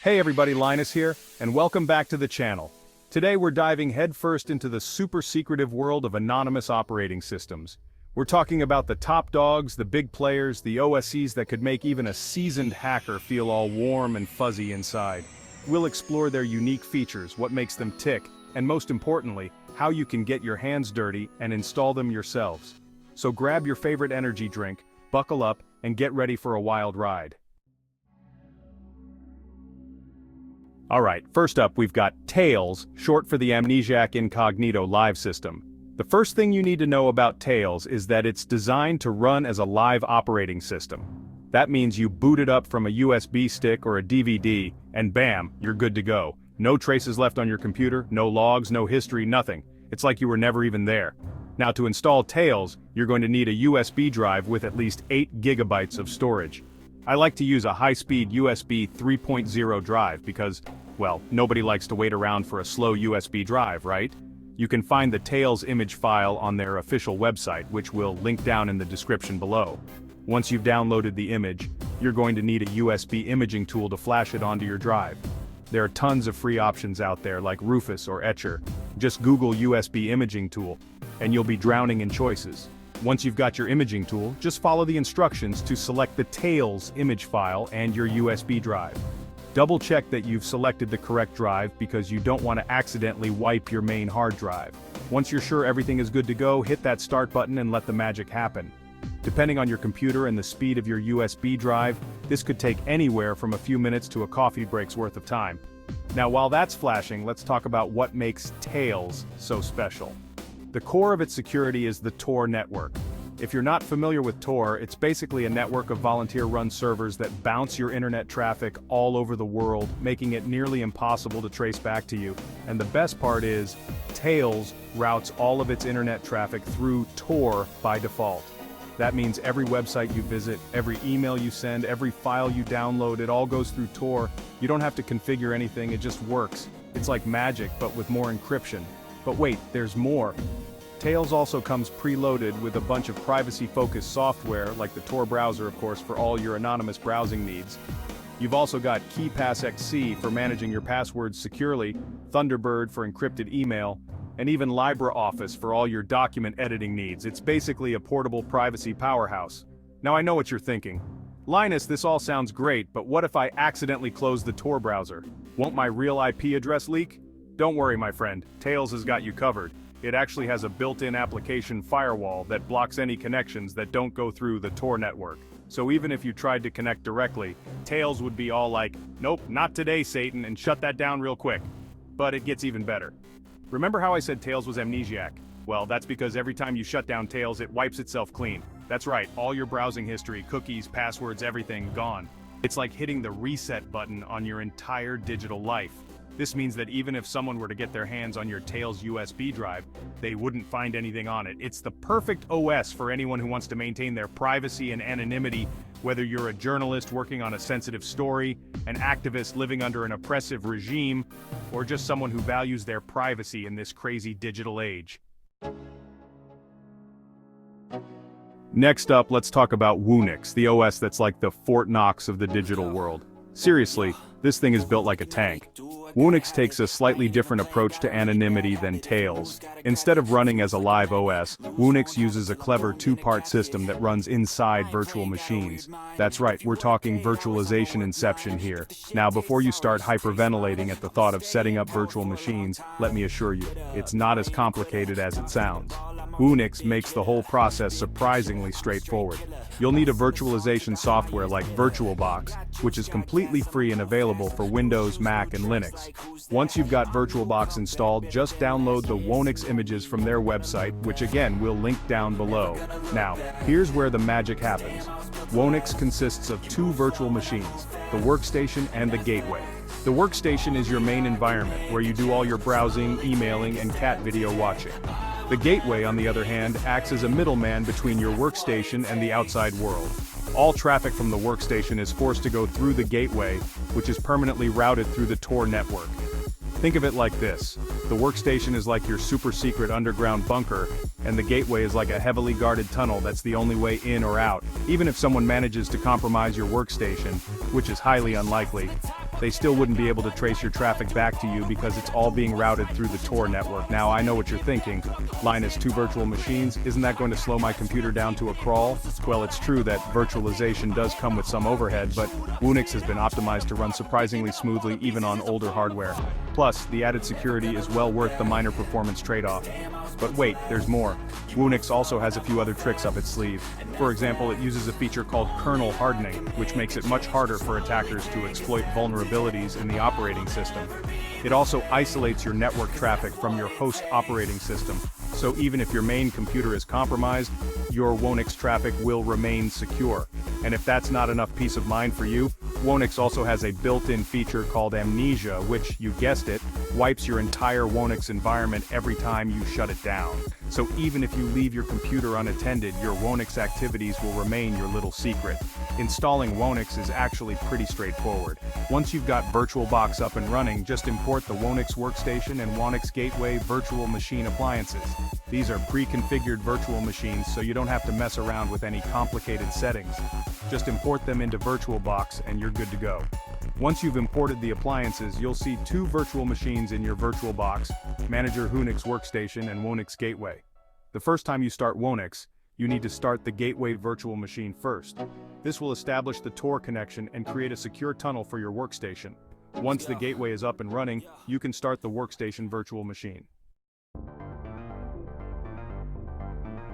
Hey everybody, Linus here, and welcome back to the channel. Today we're diving headfirst into the super secretive world of anonymous operating systems. We're talking about the top dogs, the big players, the OSes that could make even a seasoned hacker feel all warm and fuzzy inside. We'll explore their unique features, what makes them tick, and most importantly, how you can get your hands dirty and install them yourselves. So grab your favorite energy drink, buckle up, and get ready for a wild ride. Alright, first up we've got Tails, short for the Amnesiac Incognito live system. The first thing you need to know about Tails is that it's designed to run as a live operating system. That means you boot it up from a USB stick or a DVD, and bam, you're good to go. No traces left on your computer, no logs, no history, nothing. It's like you were never even there. Now to install Tails, you're going to need a USB drive with at least 8 GB of storage. I like to use a high-speed USB 3.0 drive because, well, nobody likes to wait around for a slow USB drive, right? You can find the Tails image file on their official website, which we'll link down in the description below. Once you've downloaded the image, you're going to need a USB imaging tool to flash it onto your drive. There are tons of free options out there like Rufus or Etcher. Just Google USB imaging tool, and you'll be drowning in choices. Once you've got your imaging tool, just follow the instructions to select the Tails image file and your USB drive. Double check that you've selected the correct drive because you don't want to accidentally wipe your main hard drive. Once you're sure everything is good to go, hit that start button and let the magic happen. Depending on your computer and the speed of your USB drive, this could take anywhere from a few minutes to a coffee break's worth of time. Now while that's flashing, let's talk about what makes Tails so special. The core of its security is the Tor network. If you're not familiar with Tor, it's basically a network of volunteer-run servers that bounce your internet traffic all over the world, making it nearly impossible to trace back to you. And the best part is, Tails routes all of its internet traffic through Tor by default. That means every website you visit, every email you send, every file you download, it all goes through Tor. You don't have to configure anything, it just works. It's like magic, but with more encryption. But wait, there's more. Tails also comes preloaded with a bunch of privacy-focused software, like the Tor browser of course for all your anonymous browsing needs. You've also got KeePassXC for managing your passwords securely, Thunderbird for encrypted email, and even LibreOffice for all your document editing needs. It's basically a portable privacy powerhouse. Now I know what you're thinking. Linus, this all sounds great, but what if I accidentally close the Tor browser? Won't my real IP address leak? Don't worry my friend, Tails has got you covered. It actually has a built-in application firewall that blocks any connections that don't go through the Tor network. So even if you tried to connect directly, Tails would be all like, nope, not today Satan, and shut that down real quick. But it gets even better. Remember how I said Tails was Amnesiac? Well, that's because every time you shut down Tails, it wipes itself clean. That's right, all your browsing history, cookies, passwords, everything, gone. It's like hitting the reset button on your entire digital life. This means that even if someone were to get their hands on your Tails USB drive, they wouldn't find anything on it. It's the perfect OS for anyone who wants to maintain their privacy and anonymity, whether you're a journalist working on a sensitive story, an activist living under an oppressive regime, or just someone who values their privacy in this crazy digital age. Next up, let's talk about Whonix, the OS that's like the Fort Knox of the digital world. Seriously, this thing is built like a tank. Whonix takes a slightly different approach to anonymity than Tails. Instead of running as a live OS, Whonix uses a clever two-part system that runs inside virtual machines. That's right, we're talking virtualization inception here. Now before you start hyperventilating at the thought of setting up virtual machines, let me assure you, it's not as complicated as it sounds. Whonix makes the whole process surprisingly straightforward. You'll need a virtualization software like VirtualBox, which is completely free and available for Windows, Mac, and Linux. Once you've got VirtualBox installed, just download the Whonix images from their website, which again we'll link down below. Now, here's where the magic happens. Whonix consists of 2 virtual machines, the workstation and the gateway. The workstation is your main environment, where you do all your browsing, emailing, and cat video watching. The gateway, on the other hand, acts as a middleman between your workstation and the outside world. All traffic from the workstation is forced to go through the gateway, which is permanently routed through the Tor network. Think of it like this. The workstation is like your super secret underground bunker, and the gateway is like a heavily guarded tunnel that's the only way in or out. Even if someone manages to compromise your workstation, which is highly unlikely, they still wouldn't be able to trace your traffic back to you because it's all being routed through the Tor network. Now I know what you're thinking, Linus, 2 virtual machines, isn't that going to slow my computer down to a crawl? Well, it's true that virtualization does come with some overhead, but Whonix has been optimized to run surprisingly smoothly even on older hardware. Plus, the added security is well worth the minor performance trade-off. But wait, there's more. Whonix also has a few other tricks up its sleeve. For example, it uses a feature called kernel hardening, which makes it much harder for attackers to exploit vulnerabilities in the operating system. It also isolates your network traffic from your host operating system, so even if your main computer is compromised, your Whonix traffic will remain secure. And if that's not enough peace of mind for you, Whonix also has a built-in feature called Amnesia, which, you guessed it, wipes your entire Whonix environment every time you shut it down. So even if you leave your computer unattended, your Whonix activities will remain your little secret. Installing Whonix is actually pretty straightforward. Once you've got VirtualBox up and running, just import the Whonix workstation and Whonix Gateway virtual machine appliances. These are pre-configured virtual machines, so you don't have to mess around with any complicated settings. Just import them into VirtualBox and you're good to go. Once you've imported the appliances, you'll see 2 virtual machines in your VirtualBox, Manager Whonix Workstation and Whonix Gateway. The first time you start Whonix, you need to start the Gateway virtual machine first. This will establish the Tor connection and create a secure tunnel for your workstation. Once the Gateway is up and running, you can start the Workstation virtual machine.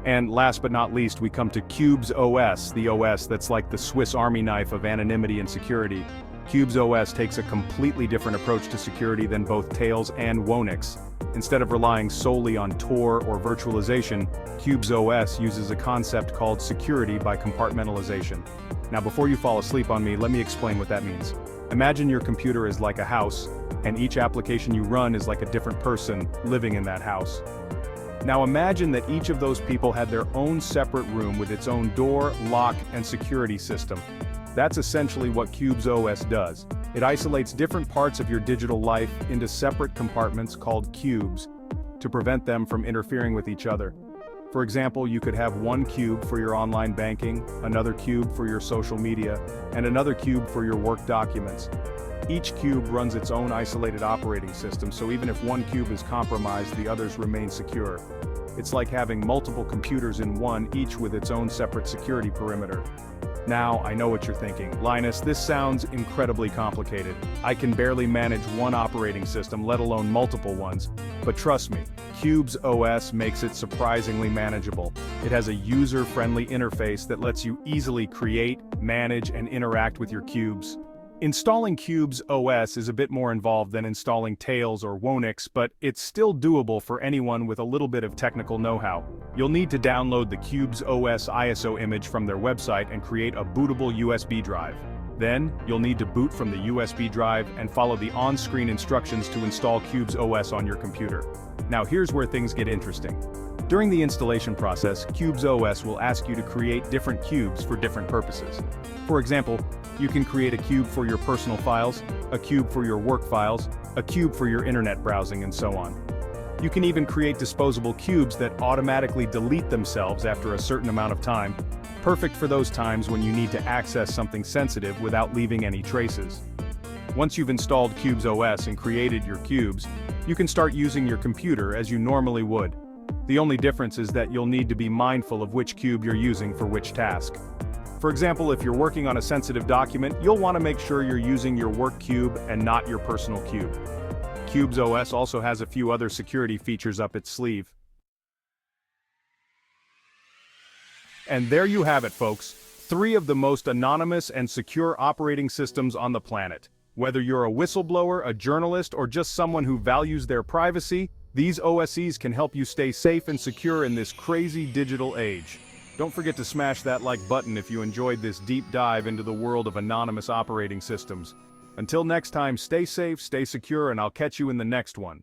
And last but not least, we come to Qubes OS, the OS that's like the Swiss Army knife of anonymity and security. Qubes OS takes a completely different approach to security than both Tails and Whonix. Instead of relying solely on Tor or virtualization, Qubes OS uses a concept called security by compartmentalization. Now before you fall asleep on me, let me explain what that means. Imagine your computer is like a house, and each application you run is like a different person living in that house. Now imagine that each of those people had their own separate room with its own door, lock, and security system. That's essentially what Qubes OS does. It isolates different parts of your digital life into separate compartments called cubes to prevent them from interfering with each other. For example, you could have one cube for your online banking, another cube for your social media, and another cube for your work documents. Each cube runs its own isolated operating system, so even if one cube is compromised, the others remain secure. It's like having multiple computers in one, each with its own separate security perimeter. Now, I know what you're thinking, Linus, this sounds incredibly complicated. I can barely manage one operating system, let alone multiple ones. But trust me, Qubes OS makes it surprisingly manageable. It has a user-friendly interface that lets you easily create, manage, and interact with your cubes. Installing Qubes OS is a bit more involved than installing Tails or Whonix, but it's still doable for anyone with a little bit of technical know-how. You'll need to download the Qubes OS ISO image from their website and create a bootable USB drive. Then, you'll need to boot from the USB drive and follow the on-screen instructions to install Qubes OS on your computer. Now here's where things get interesting. During the installation process, Qubes OS will ask you to create different cubes for different purposes. For example, you can create a cube for your personal files, a cube for your work files, a cube for your internet browsing, and so on. You can even create disposable cubes that automatically delete themselves after a certain amount of time, perfect for those times when you need to access something sensitive without leaving any traces. Once you've installed Qubes OS and created your cubes, you can start using your computer as you normally would. The only difference is that you'll need to be mindful of which cube you're using for which task. For example, if you're working on a sensitive document, you'll want to make sure you're using your work cube and not your personal cube. Qubes OS also has a few other security features up its sleeve. And there you have it, folks. 3 of the most anonymous and secure operating systems on the planet. Whether you're a whistleblower, a journalist, or just someone who values their privacy, these OSes can help you stay safe and secure in this crazy digital age. Don't forget to smash that like button if you enjoyed this deep dive into the world of anonymous operating systems. Until next time, stay safe, stay secure, and I'll catch you in the next one.